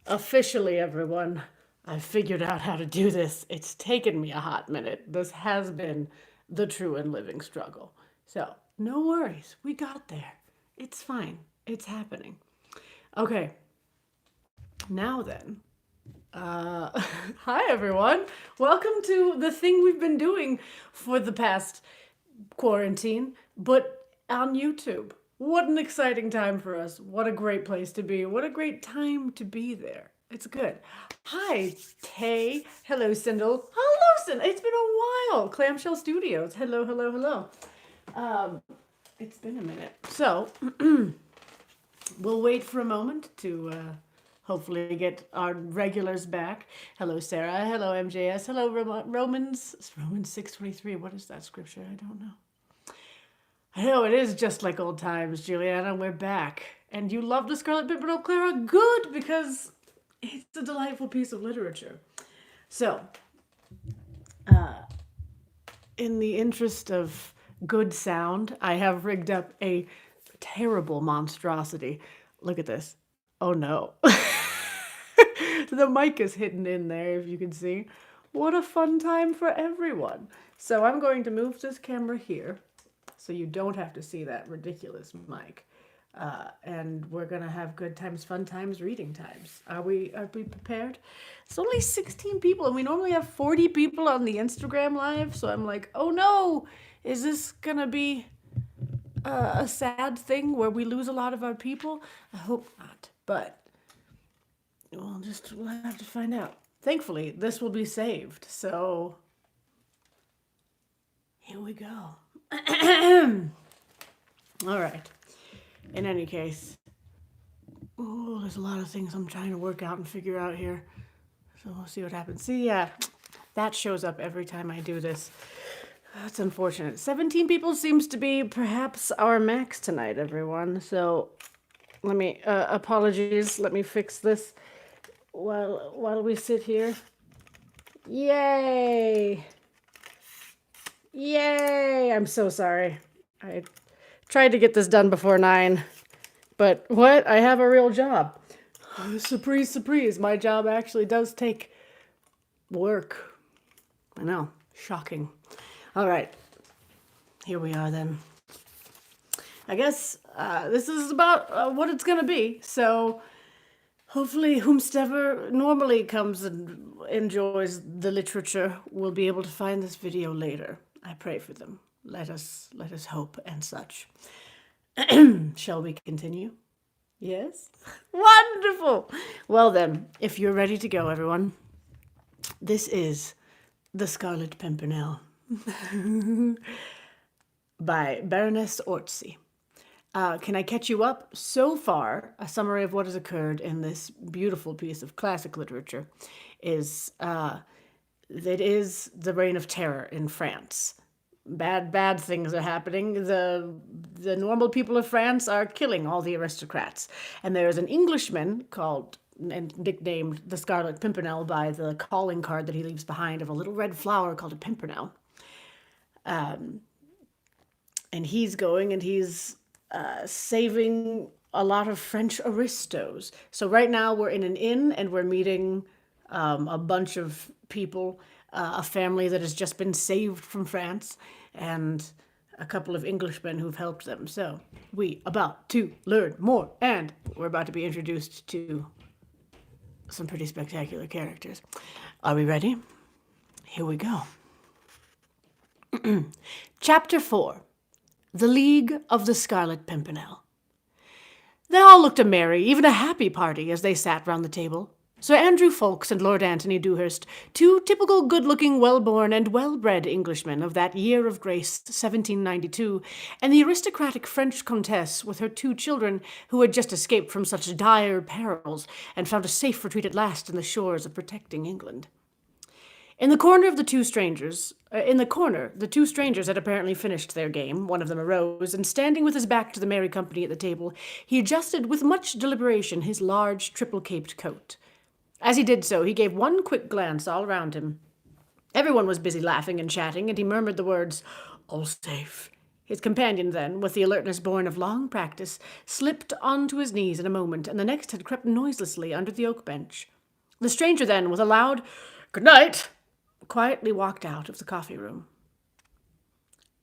Officially, everyone, I've figured out how to do this. It's taken me a hot minute. This has been the true and living struggle. So, no worries. We got there. It's fine. It's happening. Okay, now then. Uh, Hi, everyone. Welcome to the thing we've been doing for the past quarantine, but on YouTube. What an exciting time for us. What a great place to be. What a great time to be there. It's good. Hi, Tay. Hello, Sindel. Hello, Sindel. It's been a while. Clamshell Studios. Hello, hello, hello. Um, it's been a minute. So, we'll wait for a moment to hopefully get our regulars back. Hello, Sarah. Hello, MJS. Hello, Romans 6:23. What is that scripture? I don't know. I know it is just like old times, Juliana. We're back. And you love the Scarlet Pimpernel, Clara? Good, because it's a delightful piece of literature. So, in the interest of good sound, I have rigged up a terrible monstrosity. Look at this. Oh no. The mic is hidden in there, if you can see. What a fun time for everyone. So I'm going to move this camera here so you don't have to see that ridiculous mic. And we're gonna have good times, fun times, reading times. Are we prepared? It's only 16 people, and we normally have 40 people on the Instagram live. So I'm like, oh no, is this gonna be a sad thing where we lose a lot of our people? I hope not, but we'll have to find out. Thankfully, this will be saved. So here we go. All right. In any case, oh, there's a lot of things I'm trying to work out and figure out here. So we'll see what happens. See, yeah, that shows up every time I do this. That's unfortunate. 17 people seems to be perhaps our max tonight, everyone. So let me, apologies, let me fix this while we sit here. Yay! Yay! I'm so sorry. I tried to get this done before 9. But what? I have a real job. Surprise, surprise. My job actually does take work. I know. Shocking. All right. Here we are then. I guess this is about what it's going to be. So hopefully whomstever normally comes and enjoys the literature will be able to find this video later. I pray for them. Let us hope and such. Shall we continue? Yes? Wonderful! Well then, if you're ready to go, everyone, this is The Scarlet Pimpernel by Baroness Orczy. Can I catch you up? So far, a summary of what has occurred in this beautiful piece of classic literature is that it is the Reign of Terror in France. Bad things are happening. The normal people of France are killing all the aristocrats. And there is an Englishman called and nicknamed the Scarlet Pimpernel by the calling card that he leaves behind of a little red flower called a pimpernel. And he's going and he's saving a lot of French aristos. So right now we're in an inn and we're meeting a bunch of people, a family that has just been saved from France, and a couple of Englishmen who've helped them. So we about to learn more, and we're about to be introduced to some pretty spectacular characters. Are we ready? Here we go. Chapter 4. The League of the Scarlet Pimpernel. They all looked a merry, even a happy party as they sat round the table. Sir Andrew Ffoulkes and Lord Anthony Dewhurst, two typical good-looking, well-born and well-bred Englishmen of that year of grace, 1792, and the aristocratic French countess with her 2 children, who had just escaped from such dire perils and found a safe retreat at last in the shores of protecting England. In the corner, the two strangers had apparently finished their game. One of them arose, and standing with his back to the merry company at the table, he adjusted with much deliberation his large triple-caped coat. As he did so, he gave one quick glance all round him. Everyone was busy laughing and chatting, and he murmured the words, "All safe. His companion then, with the alertness born of long practice, slipped onto his knees in a moment, and the next had crept noiselessly under the oak bench. The stranger then, with a loud "Good night," quietly walked out of the coffee-room.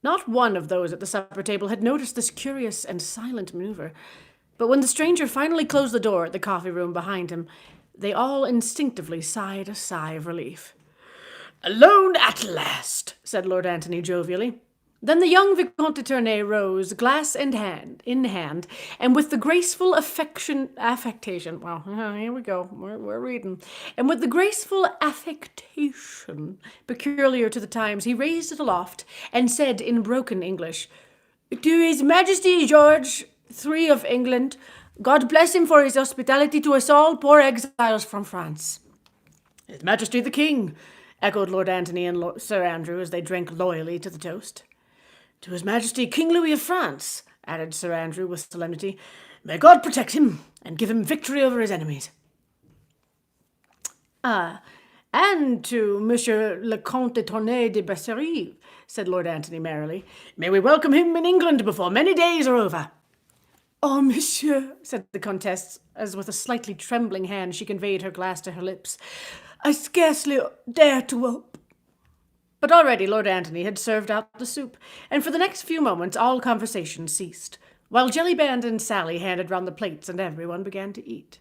Not one of those at the supper table had noticed this curious and silent maneuver, but when the stranger finally closed the door at the coffee-room behind him, they all instinctively sighed a sigh of relief. "Alone at last," said Lord Antony jovially. Then the young Vicomte de Tournay rose, glass in hand, and with the graceful affectation, well, here we go, we're reading, and with the graceful affectation peculiar to the times, he raised it aloft and said in broken English, "To His Majesty George III of England, God bless him for his hospitality to us all poor exiles from France." "His Majesty the King," echoed Lord Antony and Sir Andrew as they drank loyally to the toast. "To His Majesty King Louis of France," added Sir Andrew with solemnity. "May God protect him and give him victory over his enemies." "And to Monsieur le Comte de Tournay de Bercerie," said Lord Antony merrily. "May we welcome him in England before many days are over." "Oh, monsieur," said the Comtesse, as with a slightly trembling hand she conveyed her glass to her lips, "I scarcely dare to hope." But already Lord Antony had served out the soup, and for the next few moments all conversation ceased, while Jellyband and Sally handed round the plates and everyone began to eat.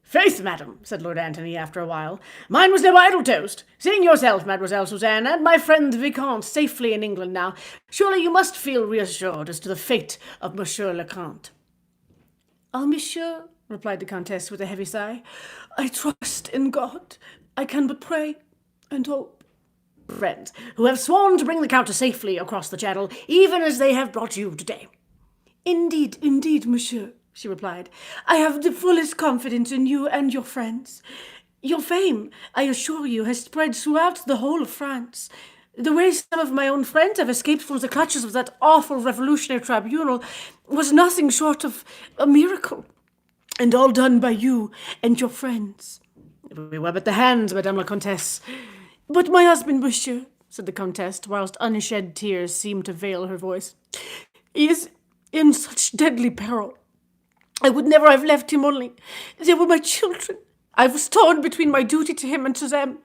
"Faith, madam," said Lord Antony after a while, "mine was no idle toast. Seeing yourself, Mademoiselle Suzanne, and my friend the Vicomte safely in England now, surely you must feel reassured as to the fate of Monsieur le Comte." "Oh, monsieur," replied the Comtesse with a heavy sigh, "I trust in God. I can but pray and hope." "Friends, who have sworn to bring the Countess safely across the Channel, even as they have brought you today." Indeed, monsieur," she replied. "I have the fullest confidence in you and your friends. Your fame, I assure you, has spread throughout the whole of France. The way some of my own friends have escaped from the clutches of that awful revolutionary tribunal was nothing short of a miracle, and all done by you and your friends." "We were but the hands, Madame la Comtesse." "But my husband, monsieur," said the Comtesse, whilst unshed tears seemed to veil her voice, "he is in such deadly peril. I would never have left him, only they were my children. I was torn between my duty to him and to them.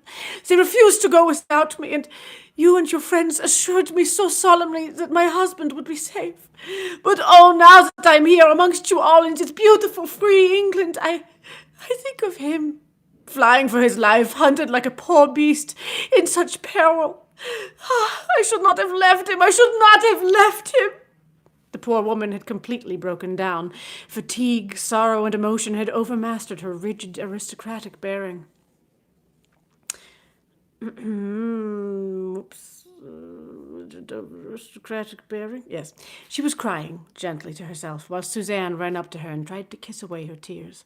They refused to go without me, and you and your friends assured me so solemnly that my husband would be safe. But oh, now that I am here amongst you all in this beautiful, free England, I think of him, flying for his life, hunted like a poor beast, in such peril. I should not have left him. The poor woman had completely broken down. Fatigue, sorrow, and emotion had overmastered her rigid, aristocratic bearing. Aristocratic bearing? Yes. She was crying gently to herself, while Suzanne ran up to her and tried to kiss away her tears.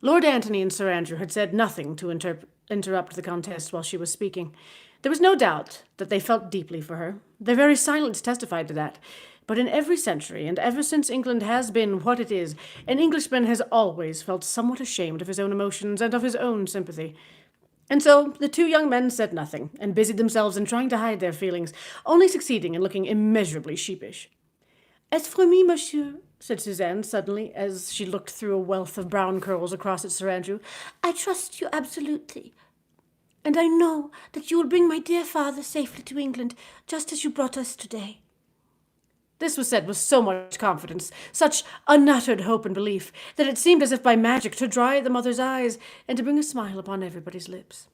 Lord Antony and Sir Andrew had said nothing to interrupt the Comtesse while she was speaking. There was no doubt that they felt deeply for her. Their very silence testified to that. But in every century, and ever since England has been what it is, an Englishman has always felt somewhat ashamed of his own emotions and of his own sympathy. And so the two young men said nothing, and busied themselves in trying to hide their feelings, only succeeding in looking immeasurably sheepish. "As for me, monsieur," said Suzanne suddenly, as she looked through a wealth of brown curls across at Sir Andrew, "I trust you absolutely. And I know that you will bring my dear father safely to England, just as you brought us today." This was said with so much confidence, such unuttered hope and belief, that it seemed as if by magic to dry the mother's eyes and to bring a smile upon everybody's lips.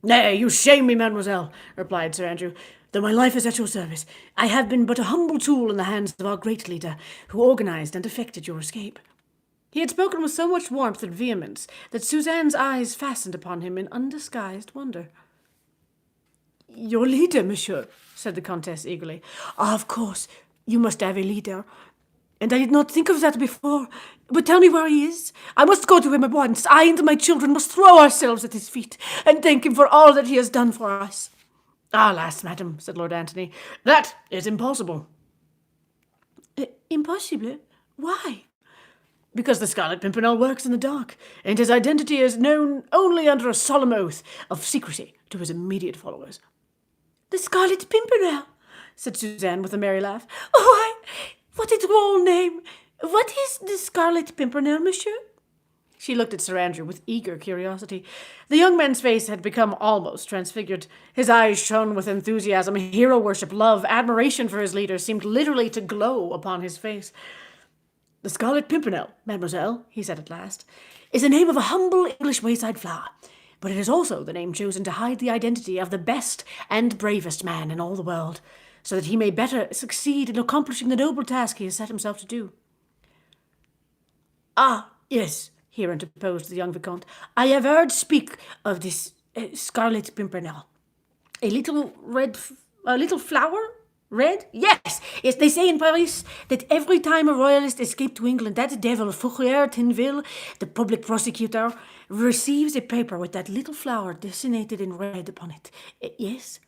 "Nay, you shame me, mademoiselle," replied Sir Andrew. "Though my life is at your service, I have been but a humble tool in the hands of our great leader, who organized and effected your escape." He had spoken with so much warmth and vehemence that Suzanne's eyes fastened upon him in undisguised wonder. "Your leader, monsieur," said the Comtesse eagerly. "Of course, you must have a leader. And I did not think of that before. But tell me where he is. I must go to him at once. I and my children must throw ourselves at his feet and thank him for all that he has done for us." "Alas, madam," said Lord Antony, "that is impossible." "Impossible? Why?" "Because the Scarlet Pimpernel works in the dark, and his identity is known only under a solemn oath of secrecy to his immediate followers." "The Scarlet Pimpernel!" said Suzanne with a merry laugh. Why, what a droll name! What is the Scarlet Pimpernel, monsieur? She looked at Sir Andrew with eager curiosity. The young man's face had become almost transfigured. His eyes shone with enthusiasm, hero worship, love, admiration for his leader seemed literally to glow upon his face. The Scarlet Pimpernel, mademoiselle, he said at last, is the name of a humble English wayside flower, but it is also the name chosen to hide the identity of the best and bravest man in all the world, so that he may better succeed in accomplishing the noble task he has set himself to do. Ah, yes, here interposed the young Vicomte. I have heard speak of this Scarlet Pimpernel. A little flower? Red? Yes, they say in Paris that every time a royalist escaped to England, that devil Fouquier Tinville, the public prosecutor, receives a paper with that little flower designated in red upon it. Yes?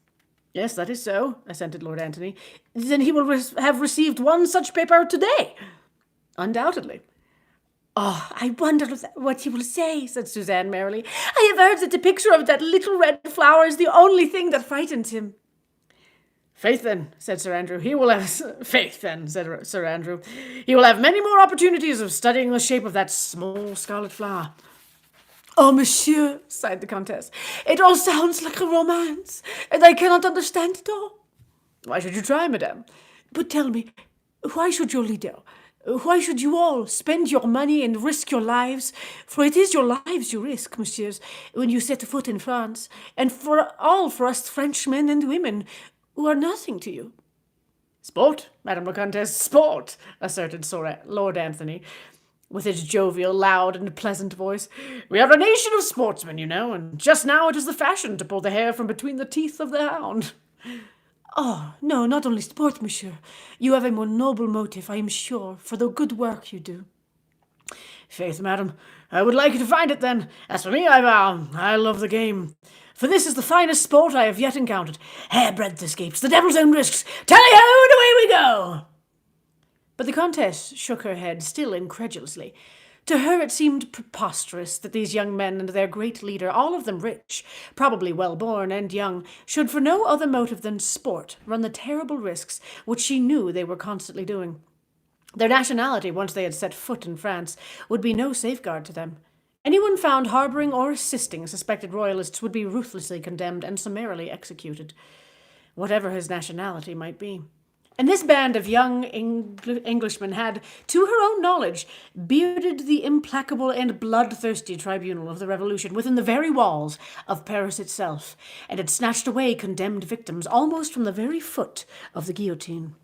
Yes, that is so, assented Lord Antony. Then he will have received one such paper today. Undoubtedly. Oh, I wonder what he will say, said Suzanne merrily. I have heard that the picture of that little red flower is the only thing that frightens him. Faith, then, said Sir Andrew. He will have many more opportunities of studying the shape of that small scarlet flower. Oh, monsieur, sighed the Countess, it all sounds like a romance, and I cannot understand it all. Why should you try, madame? But tell me, why should your leader, why should you all spend your money and risk your lives? For it is your lives you risk, messieurs, when you set foot in France, and for us Frenchmen and women who are nothing to you. Sport, Madame la Comtesse, sport, asserted Lord Anthony, with his jovial, loud, and pleasant voice. We are a nation of sportsmen, you know, and just now it is the fashion to pull the hair from between the teeth of the hound. Oh, no, not only sport, monsieur. You have a more noble motive, I am sure, for the good work you do. Faith, madam, I would like you to find it, then. As for me, I vow, I love the game. For this is the finest sport I have yet encountered. Hairbreadth escapes, the devil's own risks. Tally-ho, and away we go! But the Countess shook her head, still incredulously. To her it seemed preposterous that these young men and their great leader, all of them rich, probably well-born and young, should for no other motive than sport run the terrible risks which she knew they were constantly doing. Their nationality, once they had set foot in France, would be no safeguard to them. Anyone found harbouring or assisting suspected royalists would be ruthlessly condemned and summarily executed, whatever his nationality might be. And this band of young Englishmen had, to her own knowledge, bearded the implacable and bloodthirsty tribunal of the Revolution within the very walls of Paris itself, and had snatched away condemned victims almost from the very foot of the guillotine.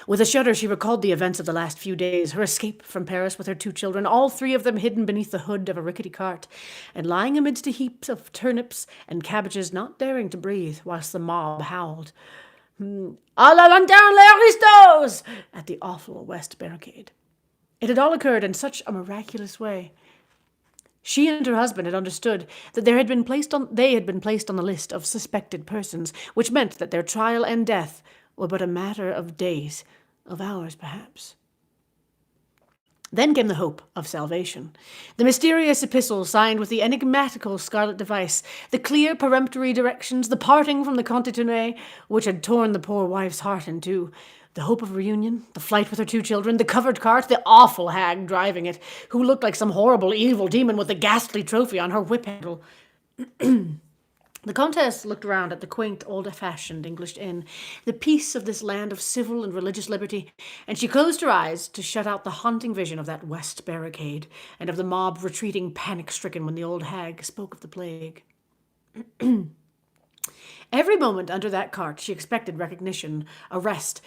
With a shudder she recalled the events of the last few days, her escape from Paris with her 2 children, all 3 of them hidden beneath the hood of a rickety cart, and lying amidst a heap of turnips and cabbages, not daring to breathe, whilst the mob howled. "À la lanterne, les aristos!" at the awful West Barricade. It had all occurred in such a miraculous way. She and her husband had understood that they had been placed on the list of suspected persons, which meant that their trial and death were but a matter of days, of hours perhaps. Then came the hope of salvation. The mysterious epistle signed with the enigmatical scarlet device, the clear peremptory directions, the parting from the Comte de Tournay, which had torn the poor wife's heart in two, the hope of reunion, the flight with her 2 children, the covered cart, the awful hag driving it, who looked like some horrible evil demon with the ghastly trophy on her whip handle. The Comtesse looked round at the quaint, old-fashioned English inn, the peace of this land of civil and religious liberty, and she closed her eyes to shut out the haunting vision of that West Barricade, and of the mob retreating panic-stricken when the old hag spoke of the plague. Every moment under that cart she expected recognition, arrest,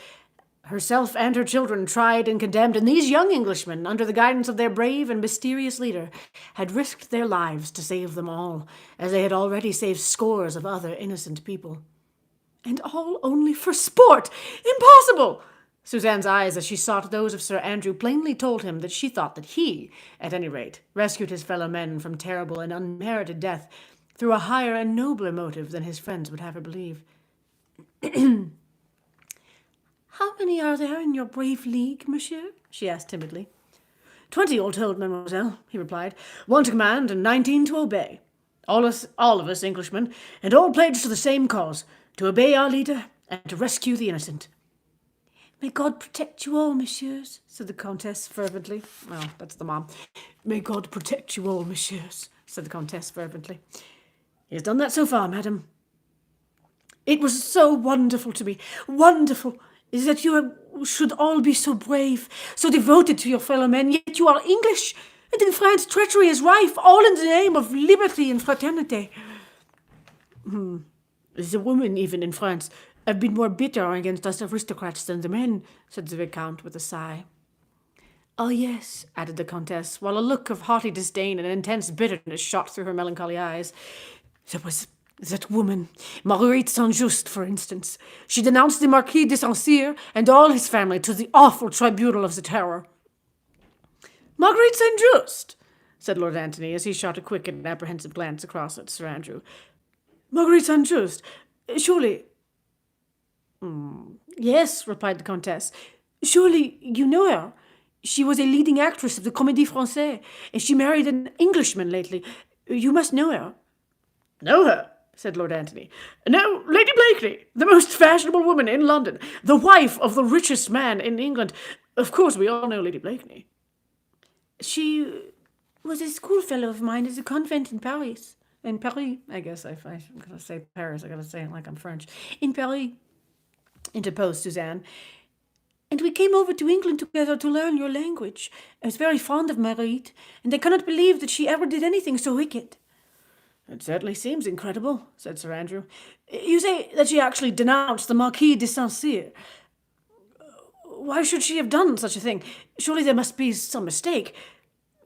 herself and her children tried and condemned, and these young Englishmen, under the guidance of their brave and mysterious leader, had risked their lives to save them all, as they had already saved scores of other innocent people. And all only for sport! Impossible! Suzanne's eyes, as she sought those of Sir Andrew, plainly told him that she thought that he, at any rate, rescued his fellow men from terrible and unmerited death through a higher and nobler motive than his friends would have her believe. "How many are there in your brave league, monsieur?" she asked timidly. 20 all told, mademoiselle, he replied. 1 to command and 19 to obey. All of us Englishmen, and all pledged to the same cause, to obey our leader and to rescue the innocent." "May God protect you all, messieurs," said the Countess fervently. Well, that's the mom. "May God protect you all, messieurs," said the Countess fervently. "He has done that so far, madam. It was so wonderful to me, wonderful, is that you should all be so brave, so devoted to your fellow men, yet you are English, and in France treachery is rife, all in the name of liberty and fraternity." "The women, even in France, have been more bitter against us aristocrats than the men," said the Viscount with a sigh. "Oh, yes," added the Countess, while a look of haughty disdain and intense bitterness shot through her melancholy eyes. "There was that woman, Marguerite Saint-Just, for instance. She denounced the Marquis de Saint-Cyr and all his family to the awful tribunal of the Terror." "Marguerite Saint-Just," said Lord Antony, as he shot a quick and apprehensive glance across at Sir Andrew. "Marguerite Saint-Just, surely—" "Yes," replied the Countess. "Surely you know her. She was a leading actress of the Comédie Française, and she married an Englishman lately. You must know her." "Know her?" said Lord Antony. "No, Lady Blakeney, the most fashionable woman in London, the wife of the richest man in England. Of course we all know Lady Blakeney." "She was a schoolfellow of mine at a convent in Paris. In Paris, I guess. If I'm going to say Paris, I got to say it like I'm French. In Paris," interposed Suzanne. "And we came over to England together to learn your language. I was very fond of Marguerite, and I cannot believe that she ever did anything so wicked." "It certainly seems incredible," said Sir Andrew. "You say that she actually denounced the Marquis de Saint-Cyr. Why should she have done such a thing? Surely there must be some mistake."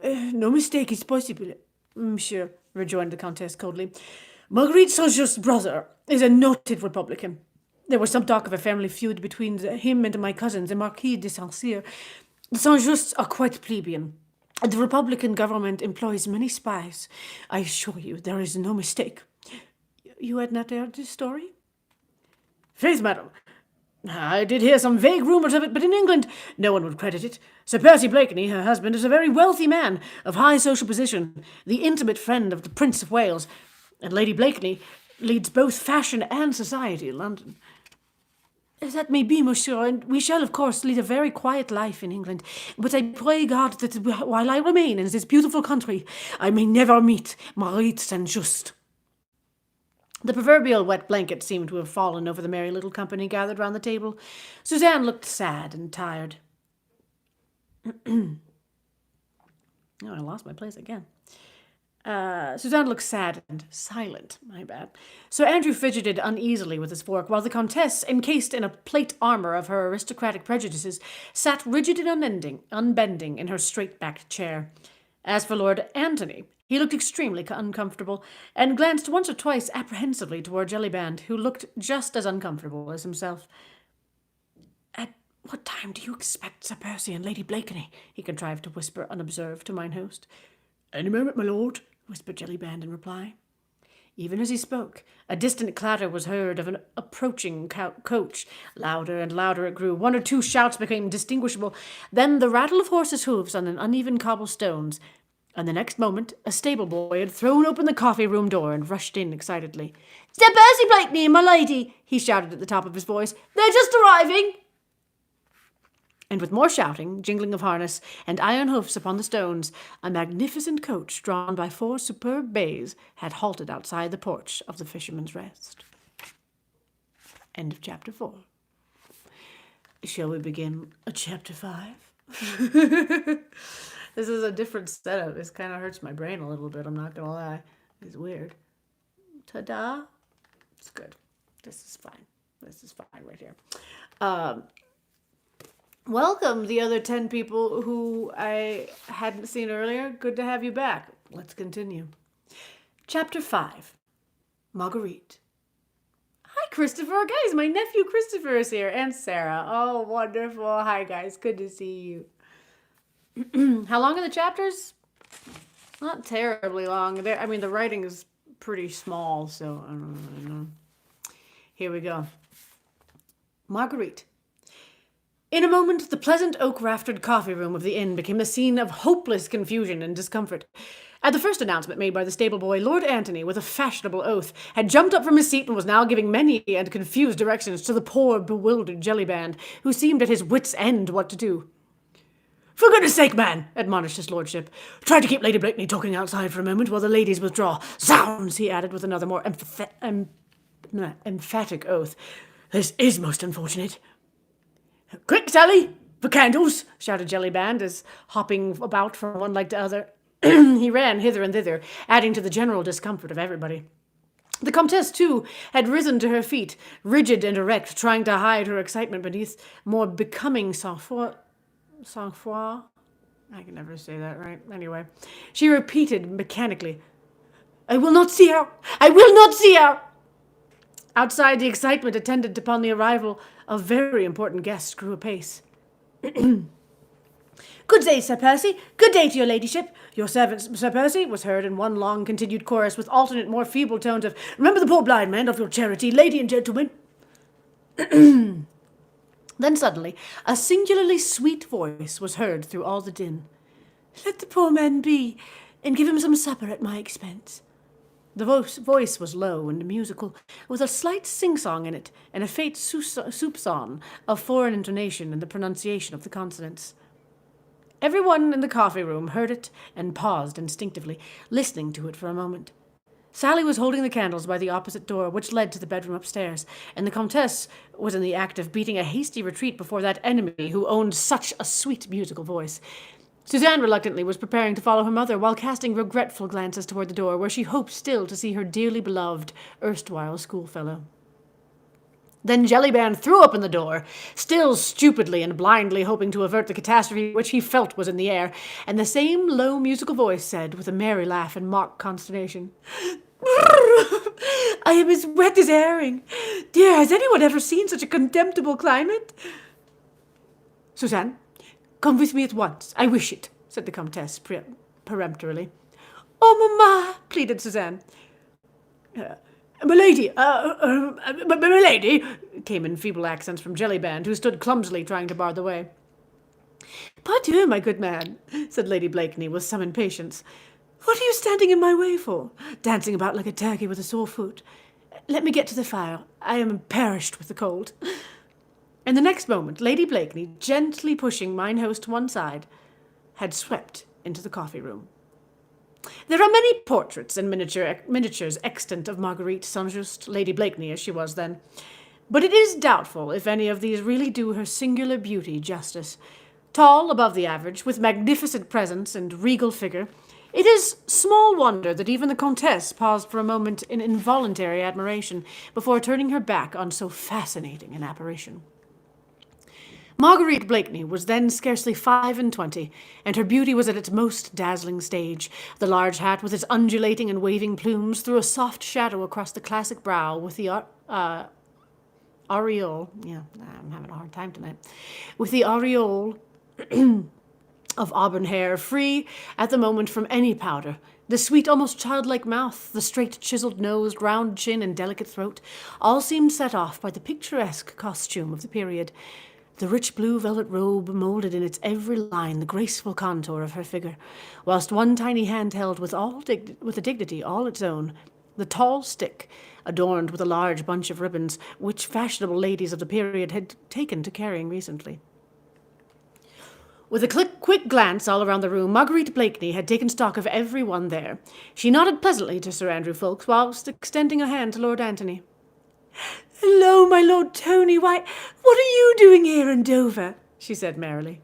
"No mistake is possible, monsieur," rejoined the Countess coldly. "Marguerite Saint-Just's brother is a noted Republican. There was some talk of a family feud between him and my cousin, the Marquis de Saint-Cyr. The Saint-Justs are quite plebeian. The Republican government employs many spies. I assure you there is no mistake." "You had not heard this story?" "Faith, madam, I did hear some vague rumours of it, but in England no one would credit it. Sir Percy Blakeney, her husband, is a very wealthy man of high social position, the intimate friend of the Prince of Wales, and Lady Blakeney leads both fashion and society in London." "That may be, monsieur, and we shall, of course, lead a very quiet life in England. But I pray God that while I remain in this beautiful country, I may never meet Marguerite Saint-Just." The proverbial wet blanket seemed to have fallen over the merry little company gathered round the table. Suzanne looked sad and tired. Oh, I lost my place again. Suzanne looked sad and silent. My bad. Sir Andrew fidgeted uneasily with his fork, while the Countess, encased in a plate armor of her aristocratic prejudices, sat rigid and unbending in her straight-backed chair. As for Lord Antony, he looked extremely uncomfortable, and glanced once or twice apprehensively toward Jellyband, who looked just as uncomfortable as himself. "At what time do you expect Sir Percy and Lady Blakeney?" he contrived to whisper unobserved to mine host. "Any moment, my lord," whispered Jellyband in reply. Even as he spoke, a distant clatter was heard of an approaching coach. Louder and louder it grew. One or two shouts became distinguishable. Then the rattle of horses' hoofs on an uneven cobblestones. And the next moment, a stable boy had thrown open the coffee-room door and rushed in excitedly. "Sir Percy Blakeney and my lady," he shouted at the top of his voice. "They're just arriving." And with more shouting, jingling of harness, and iron hoofs upon the stones, a magnificent coach drawn by 4 superb bays had halted outside the porch of the Fisherman's Rest. End of chapter 4. Shall we begin chapter 5? This is a different setup. This kind of hurts my brain a little bit, I'm not going to lie. It's weird. Ta-da! It's good. This is fine. This is fine right here. Welcome, the other 10 people who I hadn't seen earlier. Good to have you back. Let's continue. Chapter 5. Marguerite. Hi, Christopher. Guys, my nephew Christopher is here, and Sarah. Oh, wonderful. Hi, guys. Good to see you. How long are the chapters? Not terribly long. The writing is pretty small, so I don't really know. Here we go. Marguerite. In a moment, the pleasant oak-raftered coffee room of the inn became the scene of hopeless confusion and discomfort. At the first announcement made by the stable boy, Lord Antony, with a fashionable oath, had jumped up from his seat and was now giving many and confused directions to the poor, bewildered Jellyband, who seemed at his wits' end what to do. "For goodness sake, man," admonished his lordship, "try to keep Lady Blakeney talking outside for a moment while the ladies withdraw. Zounds," he added with another more emphatic oath. "This is most unfortunate." "Quick, Sally, for candles," shouted Jellyband, as, hopping about from one leg to other, he ran hither and thither, adding to the general discomfort of everybody. The Comtesse, too, had risen to her feet, rigid and erect, trying to hide her excitement beneath more becoming sang-froid? I can never say that right. Anyway, she repeated mechanically, "I will not see her! I will not see her!" Outside, the excitement attendant upon the arrival of very important guests grew apace. "Good day, Sir Percy. Good day to your ladyship. Your servant, Sir Percy," was heard in one long continued chorus with alternate more feeble tones of, "Remember the poor blind man of your charity, lady and gentleman." Then suddenly a singularly sweet voice was heard through all the din. "Let the poor man be, and give him some supper at my expense." The voice was low and musical, with a slight sing-song in it, and a faint soupçon of foreign intonation in the pronunciation of the consonants. Everyone in the coffee-room heard it and paused instinctively, listening to it for a moment. Sally was holding the candles by the opposite door, which led to the bedroom upstairs, and the Comtesse was in the act of beating a hasty retreat before that enemy who owned such a sweet musical voice. Suzanne reluctantly was preparing to follow her mother, while casting regretful glances toward the door, where she hoped still to see her dearly beloved erstwhile schoolfellow. Then Jellyband threw open the door, still stupidly and blindly hoping to avert the catastrophe which he felt was in the air, and the same low musical voice said, with a merry laugh and mock consternation, "I am as wet as a herring. Dear, has anyone ever seen such a contemptible climate?" "Suzanne, come with me at once. I wish it," said the Comtesse peremptorily. "Oh, mamma," pleaded Suzanne. My lady, came in feeble accents from Jellyband, who stood clumsily trying to bar the way. "Pardieu, my good man," said Lady Blakeney with some impatience. "What are you standing in my way for? Dancing about like a turkey with a sore foot. Let me get to the fire. I am perished with the cold." And the next moment, Lady Blakeney, gently pushing mine host to one side, had swept into the coffee-room. There are many portraits and miniatures extant of Marguerite Saint-Just, Lady Blakeney as she was then, but it is doubtful if any of these really do her singular beauty justice. Tall, above the average, with magnificent presence and regal figure, it is small wonder that even the Comtesse paused for a moment in involuntary admiration before turning her back on so fascinating an apparition. Marguerite Blakeney was then scarcely 25, and her beauty was at its most dazzling stage. The large hat, with its undulating and waving plumes, threw a soft shadow across the classic brow, with the aureole. Yeah, I'm having a hard time tonight. With the aureole of auburn hair, free at the moment from any powder. The sweet, almost childlike mouth, the straight, chiseled nose, round chin, and delicate throat, all seemed set off by the picturesque costume of the period. The rich blue velvet robe molded in its every line the graceful contour of her figure, whilst one tiny hand held with a dignity all its own the tall stick, adorned with a large bunch of ribbons, which fashionable ladies of the period had taken to carrying recently. With a quick glance all around the room, Marguerite Blakeney had taken stock of every one there. She nodded pleasantly to Sir Andrew Ffoulkes, whilst extending a hand to Lord Antony. "Hello, my Lord Tony. Why, what are you doing here in Dover?" she said merrily.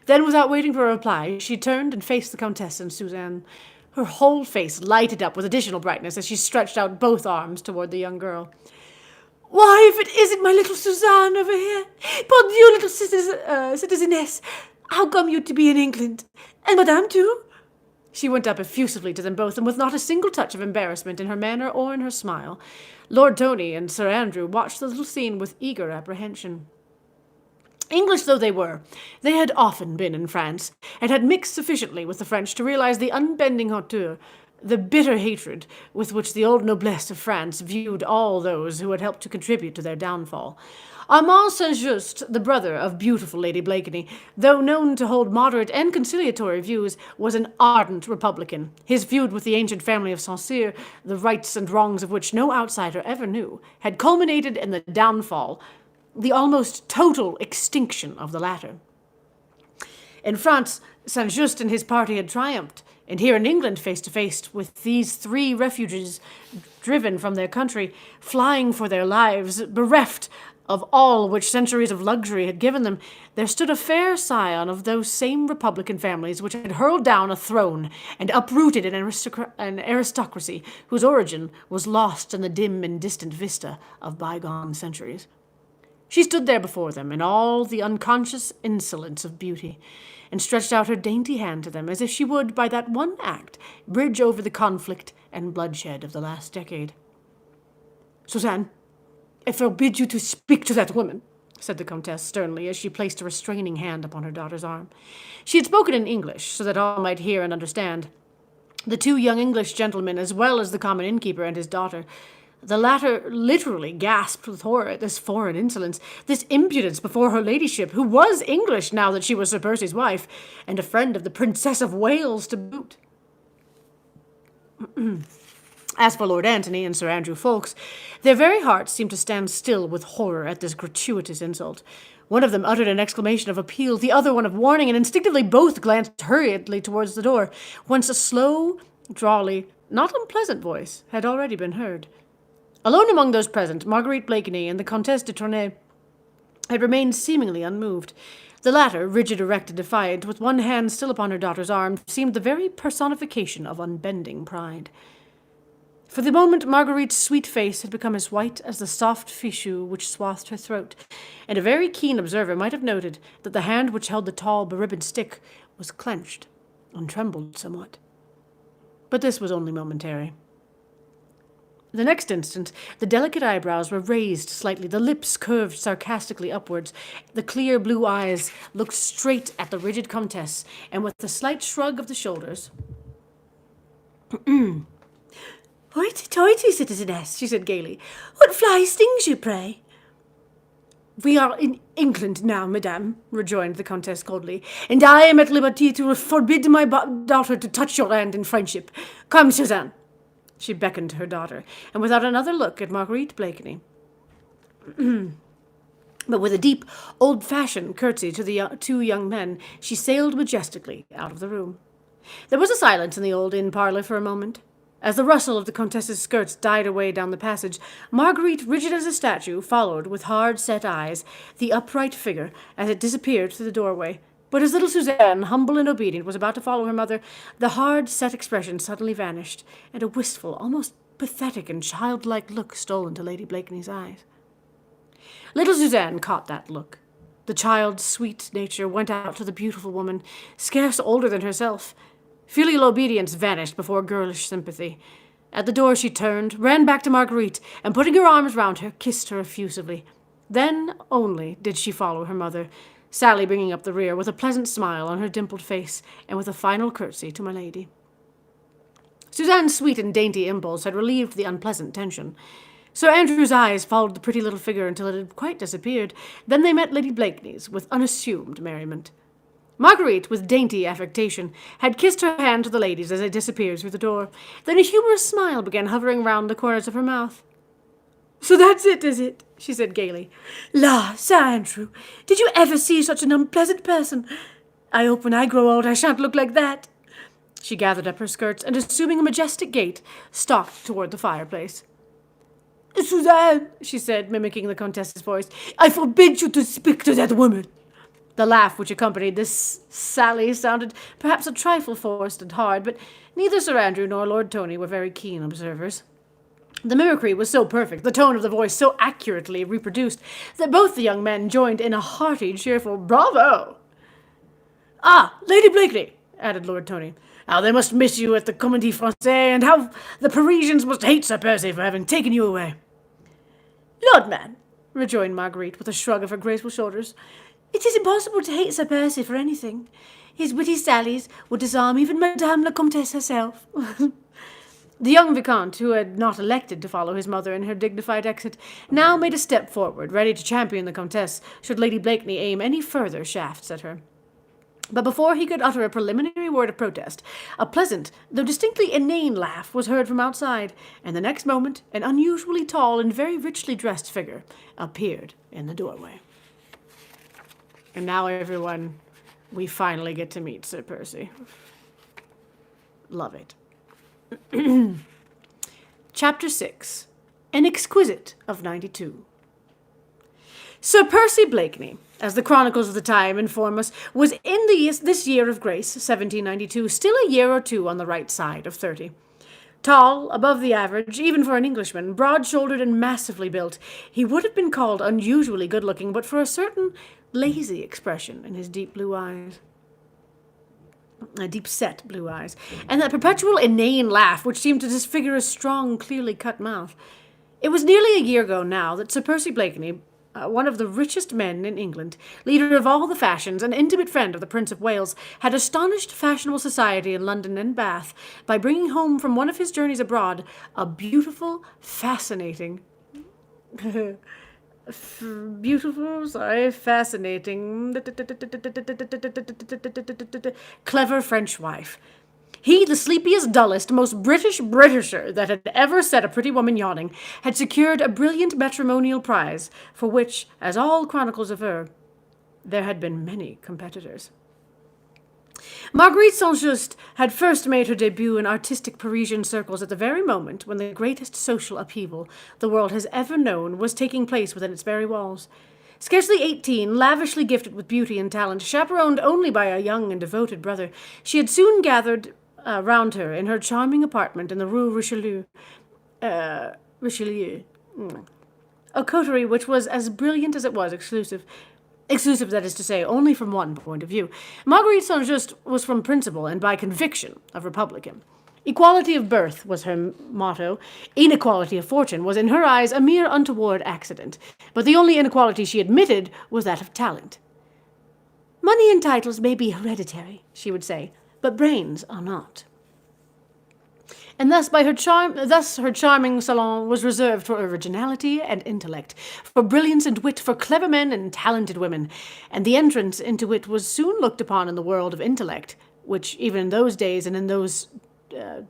Then, without waiting for a reply, she turned and faced the Comtesse and Suzanne. Her whole face lighted up with additional brightness as she stretched out both arms toward the young girl. "Why, if it isn't my little Suzanne over here! Bon Dieu, little citizeness! How come you to be in England? And Madame, too?" She went up effusively to them both, and with not a single touch of embarrassment in her manner or in her smile. Lord Tony and Sir Andrew watched the little scene with eager apprehension. English though they were, they had often been in France, and had mixed sufficiently with the French to realize the unbending hauteur the bitter hatred with which the old noblesse of France viewed all those who had helped to contribute to their downfall. Armand Saint-Just, the brother of beautiful Lady Blakeney, though known to hold moderate and conciliatory views, was an ardent Republican. His feud with the ancient family of Saint-Cyr, the rights and wrongs of which no outsider ever knew, had culminated in the downfall, the almost total extinction of the latter. In France, Saint-Just and his party had triumphed, and here in England, face to face with these three refugees driven from their country, flying for their lives, bereft of all which centuries of luxury had given them, there stood a fair scion of those same republican families which had hurled down a throne and uprooted an aristocracy whose origin was lost in the dim and distant vista of bygone centuries. She stood there before them in all the unconscious insolence of beauty, and stretched out her dainty hand to them as if she would, by that one act, bridge over the conflict and bloodshed of the last decade. "Suzanne, I forbid you to speak to that woman," said the Comtesse sternly, as she placed a restraining hand upon her daughter's arm. She had spoken in English, so that all might hear and understand. The two young English gentlemen, as well as the common innkeeper and his daughter. The latter literally gasped with horror at this foreign insolence, this impudence before her ladyship, who was English now that she was Sir Percy's wife, and a friend of the Princess of Wales to boot. As for Lord Antony and Sir Andrew Ffoulkes, their very hearts seemed to stand still with horror at this gratuitous insult. One of them uttered an exclamation of appeal, the other one of warning, and instinctively both glanced hurriedly towards the door, whence a slow, drawly, not unpleasant voice had already been heard. Alone among those present, Marguerite Blakeney and the Comtesse de Tournay had remained seemingly unmoved. The latter, rigid, erect, and defiant, with one hand still upon her daughter's arm, seemed the very personification of unbending pride. For the moment, Marguerite's sweet face had become as white as the soft fichu which swathed her throat, and a very keen observer might have noted that the hand which held the tall, beribboned stick was clenched and trembled somewhat. But this was only momentary. The next instant, the delicate eyebrows were raised slightly, the lips curved sarcastically upwards, the clear blue eyes looked straight at the rigid Comtesse, and with a slight shrug of the shoulders, "Hoity-toity, citizeness," she said gaily. "What fly stings you, pray?" "We are in England now, madame," rejoined the Comtesse coldly, "and I am at liberty to forbid my daughter to touch your hand in friendship. Come, Suzanne." She beckoned to her daughter, and without another look at Marguerite Blakeney, but with a deep, old-fashioned curtsy to the two young men, she sailed majestically out of the room. There was a silence in the old inn parlour for a moment. As the rustle of the Comtesse's skirts died away down the passage, Marguerite, rigid as a statue, followed, with hard-set eyes, the upright figure as it disappeared through the doorway. But as little Suzanne, humble and obedient, was about to follow her mother, the hard-set expression suddenly vanished, and a wistful, almost pathetic and childlike look stole into Lady Blakeney's eyes. Little Suzanne caught that look. The child's sweet nature went out to the beautiful woman, scarce older than herself. Filial obedience vanished before girlish sympathy. At the door she turned, ran back to Marguerite, and putting her arms round her, kissed her effusively. Then only did she follow her mother, Sally bringing up the rear with a pleasant smile on her dimpled face, and with a final curtsy to my lady. Suzanne's sweet and dainty impulse had relieved the unpleasant tension. Sir Andrew's eyes followed the pretty little figure until it had quite disappeared. Then they met Lady Blakeney's with unassumed merriment. Marguerite, with dainty affectation, had kissed her hand to the ladies as they disappeared through the door. Then a humorous smile began hovering round the corners of her mouth. "So that's it, is it?" she said gaily. "La, Sir Andrew, did you ever see such an unpleasant person? I hope when I grow old I shan't look like that." She gathered up her skirts, and assuming a majestic gait, stalked toward the fireplace. "Suzanne," she said, mimicking the Comtesse's voice, "I forbid you to speak to that woman." The laugh which accompanied this sally sounded perhaps a trifle forced and hard, but neither Sir Andrew nor Lord Tony were very keen observers. The mimicry was so perfect, the tone of the voice so accurately reproduced, that both the young men joined in a hearty, cheerful "Bravo!" "Ah, Lady Blakeney," added Lord Tony, "how they must miss you at the Comédie Française, and how the Parisians must hate Sir Percy for having taken you away." "Lord, man," rejoined Marguerite, with a shrug of her graceful shoulders, "it is impossible to hate Sir Percy for anything. His witty sallies would disarm even Madame la Comtesse herself." The young Vicomte, who had not elected to follow his mother in her dignified exit, now made a step forward, ready to champion the Comtesse should Lady Blakeney aim any further shafts at her. But before he could utter a preliminary word of protest, a pleasant, though distinctly inane laugh was heard from outside, and the next moment an unusually tall and very richly dressed figure appeared in the doorway. And now, everyone, we finally get to meet Sir Percy. Love it. Chapter 6. An Exquisite of 92. Sir Percy Blakeney, as the chronicles of the time inform us, was in this year of grace, 1792, still a year or two on the right side of 30. Tall, above the average, even for an Englishman, broad-shouldered and massively built, he would have been called unusually good-looking but for a certain lazy expression in his deep blue eyes. Deep-set blue eyes, and that perpetual inane laugh which seemed to disfigure a strong, clearly cut mouth. It was nearly a year ago now that Sir Percy Blakeney, one of the richest men in England, leader of all the fashions, an intimate friend of the Prince of Wales, had astonished fashionable society in London and Bath by bringing home from one of his journeys abroad a beautiful, fascinating... fascinating, clever French wife. He, the sleepiest, dullest, most Britisher that had ever set a pretty woman yawning, had secured a brilliant matrimonial prize, for which, as all chronicles aver, there had been many competitors. Marguerite St-Just had first made her debut in artistic Parisian circles at the very moment when the greatest social upheaval the world has ever known was taking place within its very walls. Scarcely 18, lavishly gifted with beauty and talent, chaperoned only by a young and devoted brother, she had soon gathered round her in her charming apartment in the Rue Richelieu, a coterie which was as brilliant as it was exclusive, that is to say, only from one point of view. Marguerite St-Just was from principle and by conviction a Republican. Equality of birth was her motto. Inequality of fortune was in her eyes a mere untoward accident, but the only inequality she admitted was that of talent. Money and titles may be hereditary, she would say, but brains are not. And thus her charming salon was reserved for originality and intellect, for brilliance and wit, for clever men and talented women, and the entrance into it was soon looked upon in the world of intellect, which even in those days and in those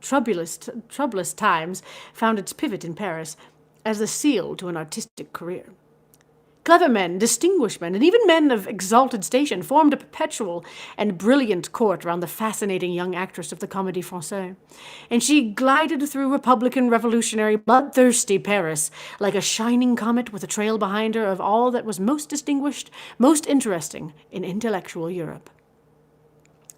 troublous times found its pivot in Paris, as the seal to an artistic career. Clever men, distinguished men, and even men of exalted station formed a perpetual and brilliant court round the fascinating young actress of the Comédie Française, and she glided through Republican, revolutionary, bloodthirsty Paris like a shining comet with a trail behind her of all that was most distinguished, most interesting in intellectual Europe.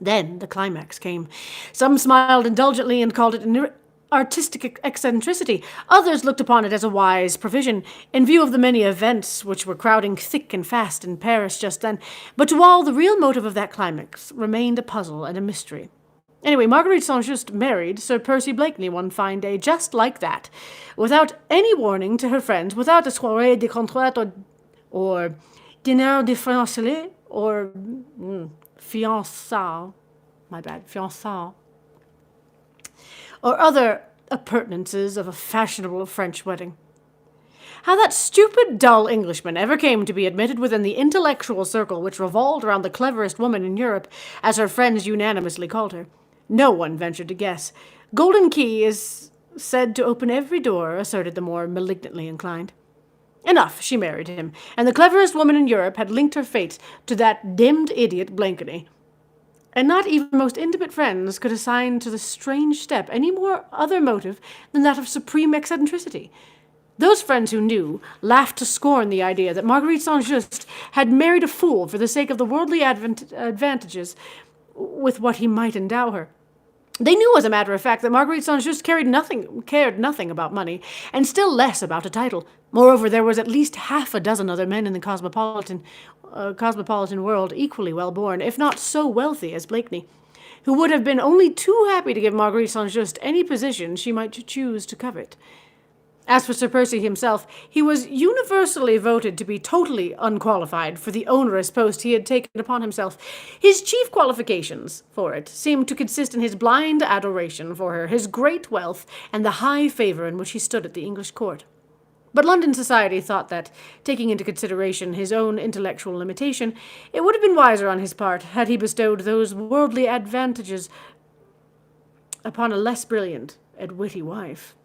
Then the climax came. Some smiled indulgently and called it an artistic eccentricity. Others looked upon it as a wise provision, in view of the many events which were crowding thick and fast in Paris just then. But to all, the real motive of that climax remained a puzzle and a mystery. Anyway, Marguerite St-Just married Sir Percy Blakeney one fine day, just like that, without any warning to her friends, without a soirée de contrat or dîner de fiançailles or fiançailles, or other appurtenances of a fashionable French wedding. How that stupid, dull Englishman ever came to be admitted within the intellectual circle which revolved around the cleverest woman in Europe, as her friends unanimously called her, no one ventured to guess. Golden key is said to open every door, asserted the more malignantly inclined. Enough, she married him, and the cleverest woman in Europe had linked her fate to that dimmed idiot Blakeney. And not even most intimate friends could assign to the strange step any more other motive than that of supreme eccentricity. Those friends who knew laughed to scorn the idea that Marguerite St-Just had married a fool for the sake of the worldly advantages with what he might endow her. They knew, as a matter of fact, that Marguerite St-Just cared nothing about money, and still less about a title. Moreover, there was at least half a dozen other men in the cosmopolitan world equally well-born, if not so wealthy as Blakeney, who would have been only too happy to give Marguerite St-Just any position she might choose to covet. As for Sir Percy himself, he was universally voted to be totally unqualified for the onerous post he had taken upon himself. His chief qualifications for it seemed to consist in his blind adoration for her, his great wealth, and the high favour in which he stood at the English court. But London society thought that, taking into consideration his own intellectual limitation, it would have been wiser on his part had he bestowed those worldly advantages upon a less brilliant and witty wife.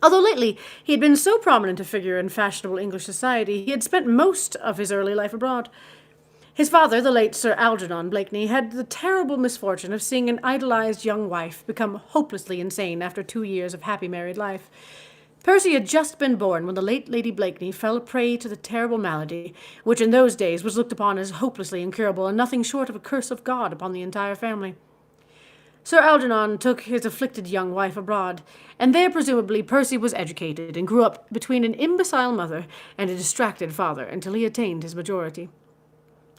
Although lately he had been so prominent a figure in fashionable English society, he had spent most of his early life abroad. His father, the late Sir Algernon Blakeney, had the terrible misfortune of seeing an idolized young wife become hopelessly insane after 2 years of happy married life. Percy had just been born when the late Lady Blakeney fell a prey to the terrible malady, which in those days was looked upon as hopelessly incurable and nothing short of a curse of God upon the entire family. Sir Algernon took his afflicted young wife abroad, and there presumably Percy was educated and grew up between an imbecile mother and a distracted father until he attained his majority.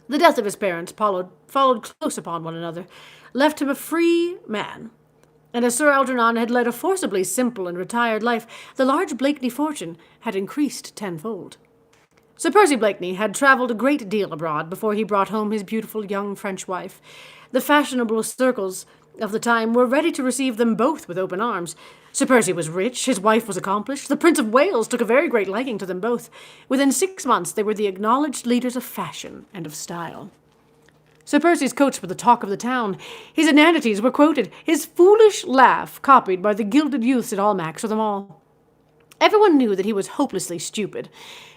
The death of his parents followed close upon one another, left him a free man, and as Sir Algernon had led a forcibly simple and retired life, the large Blakeney fortune had increased tenfold. Sir Percy Blakeney had travelled a great deal abroad before he brought home his beautiful young French wife. The fashionable circles of the time were ready to receive them both with open arms. Sir Percy was rich, his wife was accomplished, the Prince of Wales took a very great liking to them both. Within 6 months they were the acknowledged leaders of fashion and of style. Sir Percy's coats were the talk of the town. His inanities were quoted, his foolish laugh copied by the gilded youths at Almack's or the Mall. Everyone knew that he was hopelessly stupid,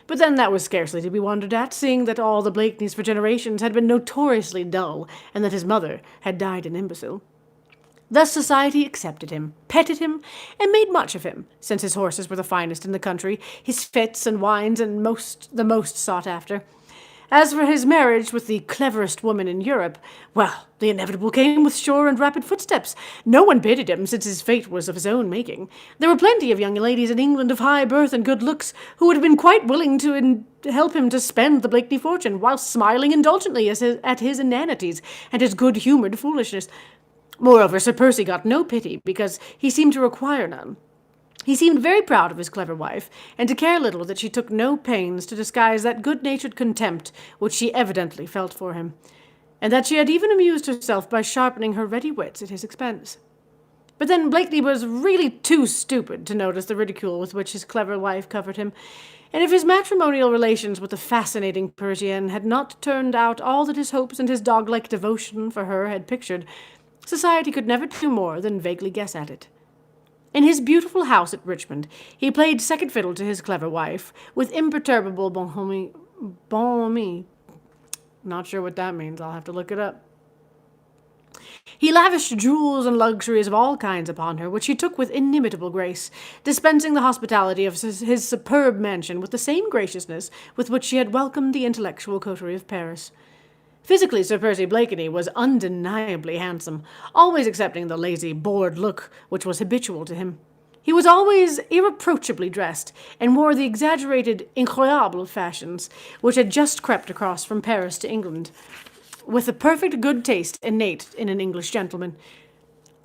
but then that was scarcely to be wondered at, seeing that all the Blakeneys for generations had been notoriously dull, and that his mother had died an imbecile. Thus society accepted him, petted him, and made much of him, since his horses were the finest in the country, his fits and wines and the most sought after. As for his marriage with the cleverest woman in Europe, well, the inevitable came with sure and rapid footsteps. No one pitied him, since his fate was of his own making. There were plenty of young ladies in England of high birth and good looks who would have been quite willing to help him to spend the Blakeney fortune, whilst smiling indulgently at his inanities and his good-humoured foolishness. Moreover, Sir Percy got no pity, because he seemed to require none. He seemed very proud of his clever wife, and to care little that she took no pains to disguise that good-natured contempt which she evidently felt for him, and that she had even amused herself by sharpening her ready wits at his expense. But then Blakeney was really too stupid to notice the ridicule with which his clever wife covered him, and if his matrimonial relations with the fascinating Parisienne had not turned out all that his hopes and his dog-like devotion for her had pictured, society could never do more than vaguely guess at it. In his beautiful house at Richmond, he played second fiddle to his clever wife, with imperturbable bonhomie. Not sure what that means, I'll have to look it up. He lavished jewels and luxuries of all kinds upon her, which he took with inimitable grace, dispensing the hospitality of his superb mansion with the same graciousness with which she had welcomed the intellectual coterie of Paris. Physically, Sir Percy Blakeney was undeniably handsome, always excepting the lazy, bored look which was habitual to him. He was always irreproachably dressed, and wore the exaggerated, incroyable fashions which had just crept across from Paris to England, with the perfect good taste innate in an English gentleman.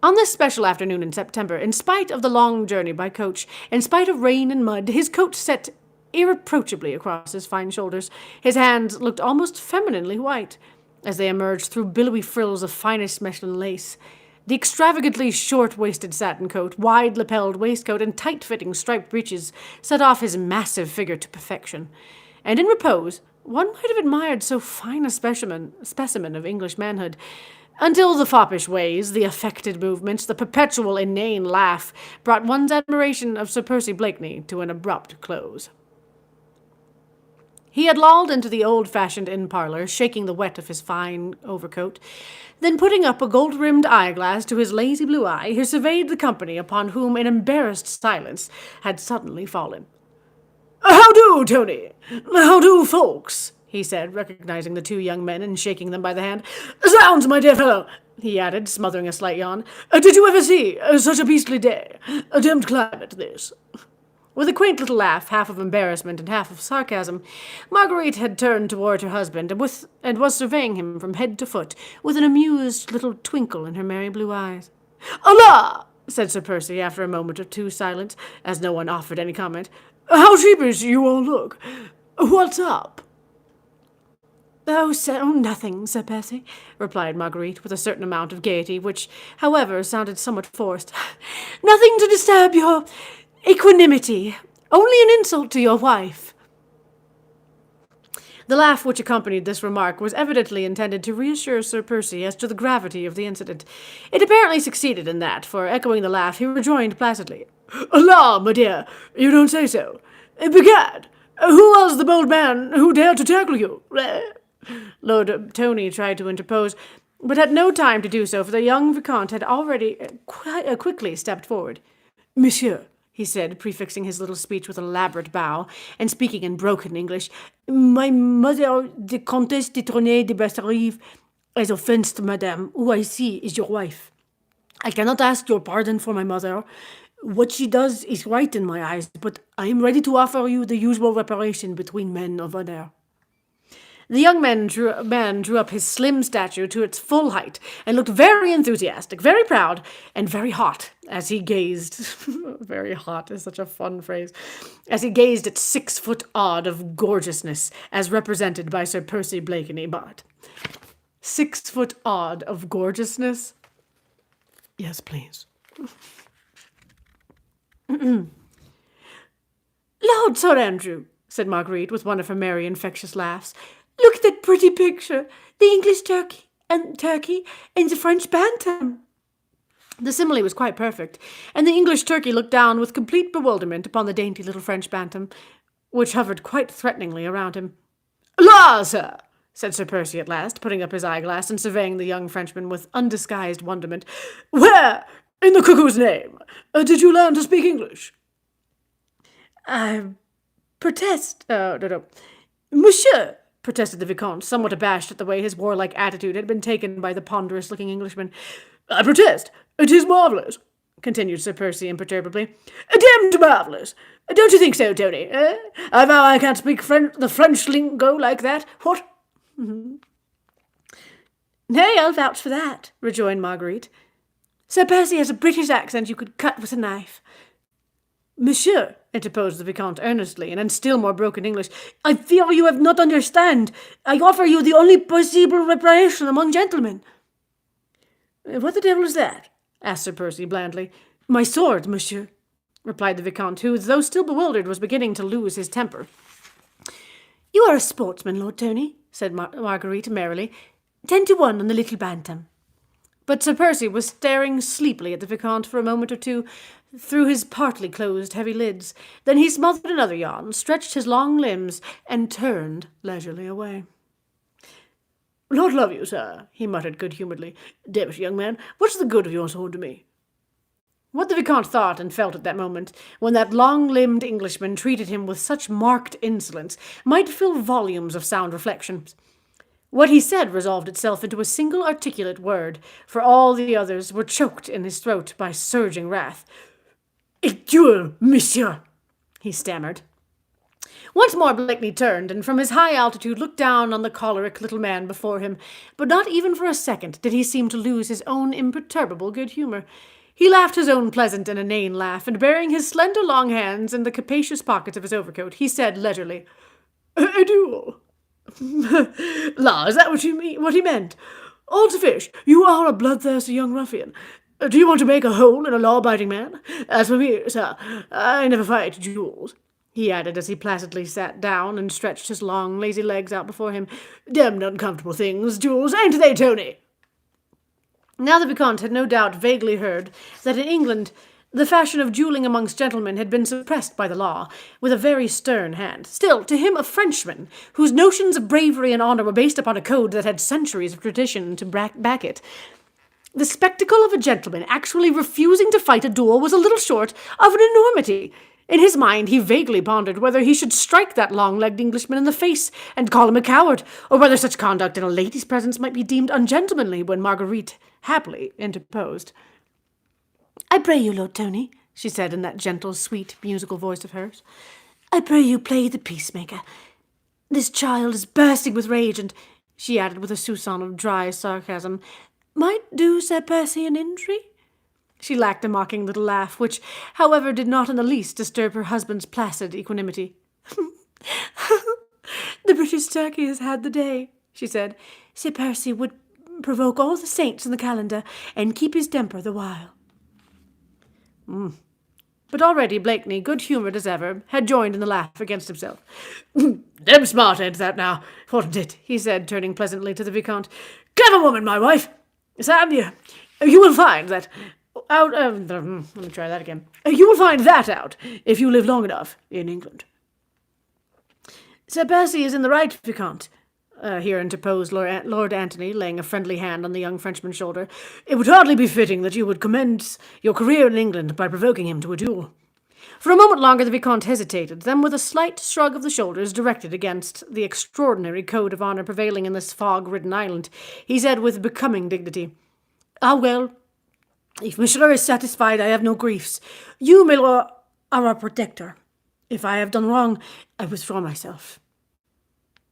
On this special afternoon in September, in spite of the long journey by coach, in spite of rain and mud, his coat set irreproachably across his fine shoulders. His hands looked almost femininely white, as they emerged through billowy frills of finest Mechlin lace. The extravagantly short-waisted satin coat, wide-lapelled waistcoat, and tight-fitting striped breeches set off his massive figure to perfection. And in repose, one might have admired so fine a specimen of English manhood, until the foppish ways, the affected movements, the perpetual inane laugh brought one's admiration of Sir Percy Blakeney to an abrupt close. He had lolled into the old-fashioned inn parlour, shaking the wet of his fine overcoat. Then, putting up a gold-rimmed eyeglass to his lazy blue eye, he surveyed the company upon whom an embarrassed silence had suddenly fallen. "How do, Tony? How do, folks?" he said, recognizing the two young men and shaking them by the hand. "Zounds, my dear fellow," he added, smothering a slight yawn. "Did you ever see such a beastly day? A demmed climate, this." With a quaint little laugh, half of embarrassment and half of sarcasm, Marguerite had turned toward her husband and was surveying him from head to foot with an amused little twinkle in her merry blue eyes. "Allah!" said Sir Percy after a moment or two silence, as no one offered any comment. "How sheepish you all look. What's up?" "Oh, nothing, Sir Percy," replied Marguerite, with a certain amount of gaiety, which, however, sounded somewhat forced. "Nothing to disturb your equanimity. Only an insult to your wife." The laugh which accompanied this remark was evidently intended to reassure Sir Percy as to the gravity of the incident. It apparently succeeded in that, for, echoing the laugh, he rejoined placidly, "La, my dear, you don't say so. Begad, who was the bold man who dared to tackle you?" Lord Tony tried to interpose, but had no time to do so, for the young Vicomte had already quickly stepped forward. "Monsieur," he said, prefixing his little speech with an elaborate bow, and speaking in broken English, "my mother, the Comtesse de Tournay de Basserive, has offensed madame, who I see is your wife. I cannot ask your pardon for my mother. What she does is right in my eyes, but I am ready to offer you the usual reparation between men of honor." The young man drew up his slim stature to its full height, and looked very enthusiastic, very proud, and very hot, as he gazed. Very hot is such a fun phrase. As he gazed at 6 foot odd of gorgeousness, as represented by Sir Percy Blakeney, Bart. 6 foot odd of gorgeousness? Yes, please. "Lord Sir Andrew," said Marguerite, with one of her merry, infectious laughs, "look at that pretty picture. The English turkey and the French bantam." The simile was quite perfect, and the English turkey looked down with complete bewilderment upon the dainty little French bantam, which hovered quite threateningly around him. "La, sir," said Sir Percy at last, putting up his eyeglass and surveying the young Frenchman with undisguised wonderment. "Where, in the cuckoo's name, did you learn to speak English?" "I protest, no. Monsieur," protested the Vicomte, somewhat abashed at the way his warlike attitude had been taken by the ponderous-looking Englishman. "I protest, it is marvellous," continued Sir Percy imperturbably. "Damned marvellous. Don't you think so, Tony? I vow I can't speak the French lingo like that. What?" "Nay, I'll vouch for that," rejoined Marguerite. "Sir Percy has a British accent you could cut with a knife." "Monsieur," interposed the Vicomte earnestly, and in still more broken English, "I fear you have not understand. I offer you the only possible reparation among gentlemen." "What the devil is that?" asked Sir Percy blandly. "My sword, monsieur," replied the Vicomte, who, though still bewildered, was beginning to lose his temper. "You are a sportsman, Lord Tony," said Marguerite merrily. 10-1 on the little bantam." But Sir Percy was staring sleepily at the Vicomte for a moment or two through his partly closed heavy lids. Then he smothered another yawn, stretched his long limbs, and turned leisurely away. "Lord love you, sir," he muttered good-humouredly. "Damn it, young man, what's the good of your sword to me?" What the Vicomte thought and felt at that moment, when that long-limbed Englishman treated him with such marked insolence, might fill volumes of sound reflections. What he said resolved itself into a single articulate word, for all the others were choked in his throat by surging wrath. "A duel, monsieur," he stammered. Once more Blakeney turned, and from his high altitude looked down on the choleric little man before him, but not even for a second did he seem to lose his own imperturbable good humour. He laughed his own pleasant and inane laugh, and burying his slender long hands in the capacious pockets of his overcoat, he said leisurely, "A duel? La, is that what he meant? All to fish, you are a bloodthirsty young ruffian. Do you want to make a hole in a law-abiding man? As for me, sir, I never fight duels," he added as he placidly sat down and stretched his long, lazy legs out before him. "Damned uncomfortable things, duels, ain't they, Tony?" Now the Vicomte had no doubt vaguely heard that in England the fashion of duelling amongst gentlemen had been suppressed by the law, with a very stern hand. Still, to him, a Frenchman, whose notions of bravery and honour were based upon a code that had centuries of tradition to back it, the spectacle of a gentleman actually refusing to fight a duel was a little short of an enormity. In his mind, he vaguely pondered whether he should strike that long-legged Englishman in the face and call him a coward, or whether such conduct in a lady's presence might be deemed ungentlemanly, when Marguerite happily interposed. "I pray you, Lord Tony," she said in that gentle, sweet, musical voice of hers, "I pray you play the peacemaker. This child is bursting with rage, and," she added with a soupçon of dry sarcasm, "might do Sir Percy an injury." She lacked a mocking little laugh, which, however, did not in the least disturb her husband's placid equanimity. "The British turkey has had the day," she said. "Sir Percy would provoke all the saints in the calendar and keep his temper the while." But already Blakeney, good-humoured as ever, had joined in the laugh against himself. "Dem smart, ain't that now, wasn't it?" he said, turning pleasantly to the Vicomte. "Clever woman, my wife. Sam, you will find that out. Let me try that again. You will find that out if you live long enough in England." "Sir Percy is in the right, Vicomte," here interposed Lord Antony, laying a friendly hand on the young Frenchman's shoulder. "It would hardly be fitting that you would commence your career in England by provoking him to a duel." For a moment longer the Vicomte hesitated, then with a slight shrug of the shoulders directed against the extraordinary code of honour prevailing in this fog-ridden island, he said with becoming dignity, "Ah, well, if Monsieur is satisfied, I have no griefs. You, my lord, are our protector. If I have done wrong, I withdraw myself."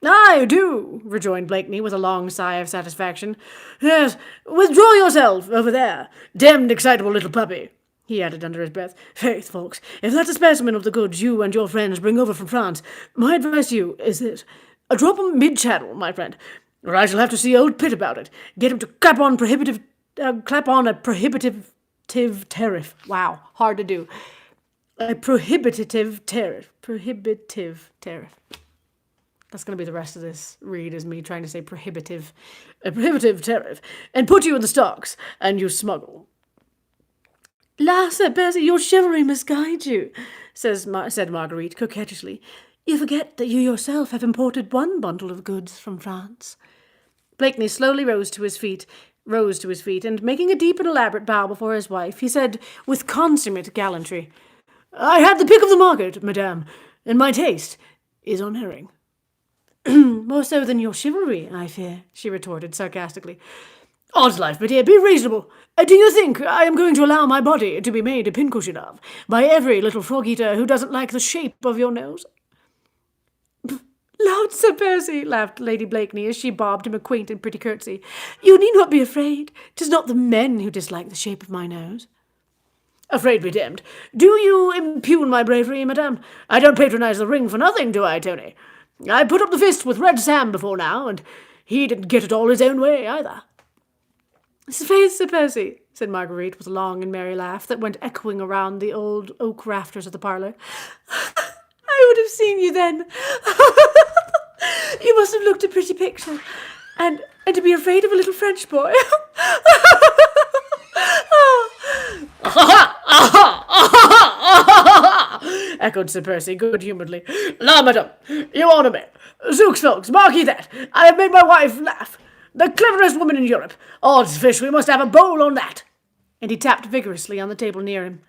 "I do," rejoined Blakeney with a long sigh of satisfaction. "Yes, withdraw yourself over there. Damned excitable little puppy," he added under his breath. "Faith, folks, if that's a specimen of the goods you and your friends bring over from France, my advice to you is this. Drop 'em mid-channel, my friend, or I shall have to see old Pitt about it. Get him to clap on a prohibitive tariff. Wow, hard to do. A prohibitive tariff. Prohibitive tariff. That's going to be the rest of this read, is me trying to say prohibitive. A prohibitive tariff. And put you in the stocks, and you smuggle." "La, Sir Percy, your chivalry must guide you," said Marguerite coquettishly. "You forget that you yourself have imported one bundle of goods from France." Blakeney slowly rose to his feet, and making a deep and elaborate bow before his wife, he said with consummate gallantry, "I had the pick of the market, madame, and my taste is unerring." "More so than your chivalry, I fear," she retorted sarcastically. "Odds life, my dear, be reasonable. Do you think I am going to allow my body to be made a pincushion of by every little frog-eater who doesn't like the shape of your nose?" "Lord, Sir Percy," laughed Lady Blakeney as she bobbed him a quaint and pretty curtsy, "you need not be afraid. 'Tis not the men who dislike the shape of my nose." "Afraid be damned. Do you impugn my bravery, madame? I don't patronize the ring for nothing, do I, Tony? I put up the fist with Red Sam before now, and he didn't get it all his own way, either." "Faith, Sir Percy," said Marguerite with a long and merry laugh that went echoing around the old oak rafters of the parlour, "I would have seen you then. You must have looked a pretty picture, and to be afraid of a little French boy." Echoed Sir Percy good-humouredly. "La, madame, you honour me. Zooks, folks, mark ye that. I have made my wife laugh. The cleverest woman in Europe. Odds fish, we must have a bowl on that." And he tapped vigorously on the table near him.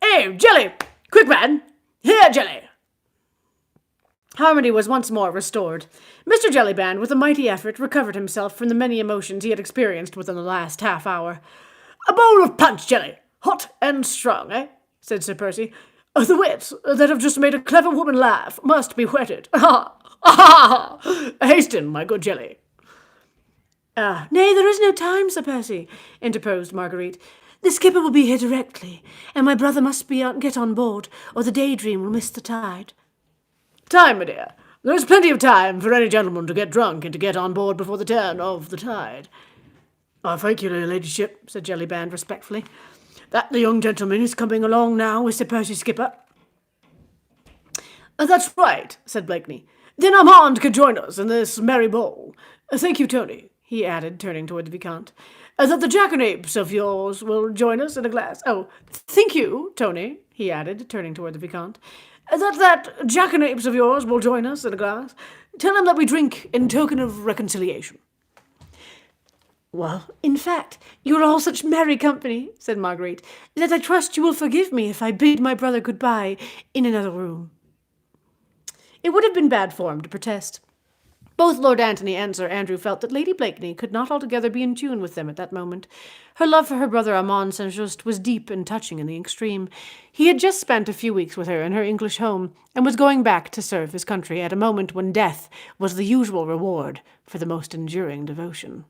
"Hey, Jelly! Quick, man! Here, Jelly!" Harmony was once more restored. Mr. Jellyband, with a mighty effort, recovered himself from the many emotions he had experienced within the last half-hour. "A bowl of punch, Jelly! Hot and strong, eh?" said Sir Percy. "The wits that have just made a clever woman laugh must be whetted. Ha! Ha! Hasten, my good Jelly." "Nay, there is no time, Sir Percy," interposed Marguerite. "The skipper will be here directly, and my brother must get on board, or the Daydream will miss the tide." "Time, my dear. There is plenty of time for any gentleman to get drunk and to get on board before the turn of the tide." "I thank you, your ladyship," said Jellyband respectfully. "That the young gentleman is coming along now with Sir Percy, skipper." "That's right," said Blakeney. "Then Armand can join us in this merry bowl. Thank you, Tony," he added, turning toward the Vicomte. "That the jackanapes of yours will join us in a glass. Oh, thank you, Tony," he added, turning toward the Vicomte. That jackanapes of yours will join us in a glass. Tell him that we drink in token of reconciliation." "Well, in fact, you are all such merry company," said Marguerite, "that I trust you will forgive me if I bid my brother good-bye in another room." It would have been bad form to protest. Both Lord Antony and Sir Andrew felt that Lady Blakeney could not altogether be in tune with them at that moment. Her love for her brother Armand St. Just was deep and touching in the extreme. He had just spent a few weeks with her in her English home, and was going back to serve his country at a moment when death was the usual reward for the most enduring devotion.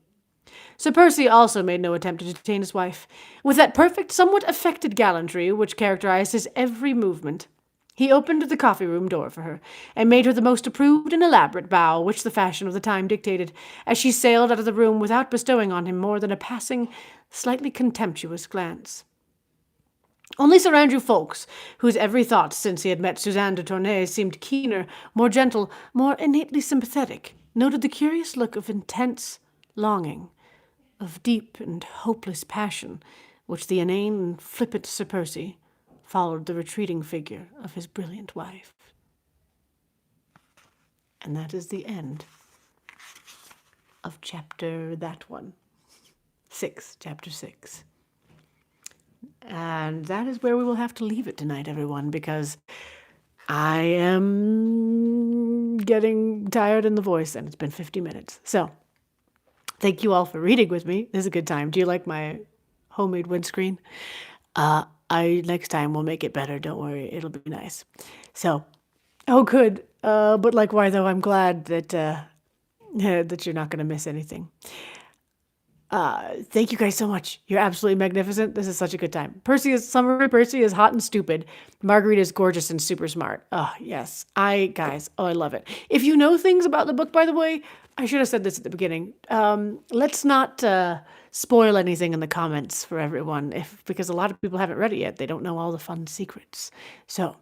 Sir Percy also made no attempt to detain his wife. With that perfect, somewhat affected gallantry which characterized his every movement, he opened the coffee-room door for her, and made her the most approved and elaborate bow which the fashion of the time dictated, as she sailed out of the room without bestowing on him more than a passing, slightly contemptuous glance. Only Sir Andrew Ffoulkes, whose every thought since he had met Suzanne de Tournay seemed keener, more gentle, more innately sympathetic, noted the curious look of intense longing, of deep and hopeless passion, which the inane and flippant Sir Percy followed the retreating figure of his brilliant wife. And that is the end of chapter 6, chapter 6. And that is where we will have to leave it tonight, everyone, because I am getting tired in the voice, and it's been 50 minutes. So, thank you all for reading with me. This is a good time. Do you like my homemade windscreen? Next time will make it better. Don't worry. It'll be nice. So, oh, good. But likewise, though, I'm glad that that you're not going to miss anything. Thank you guys so much. You're absolutely magnificent. This is such a good time. Percy is hot and stupid. Marguerite is gorgeous and super smart. Oh, yes. I love it. If you know things about the book, by the way, I should have said this at the beginning. Let's not spoil anything in the comments for everyone, because a lot of people haven't read it yet. They don't know all the fun secrets. So,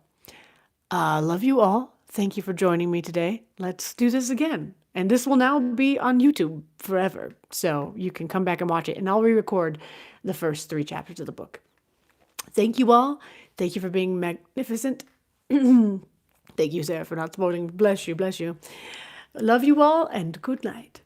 love you all. Thank you for joining me today. Let's do this again. And this will now be on YouTube forever. So you can come back and watch it. And I'll re-record the first 3 chapters of the book. Thank you all. Thank you for being magnificent. Thank you, Sarah, for not spoiling. Bless you, bless you. Love you all, and good night.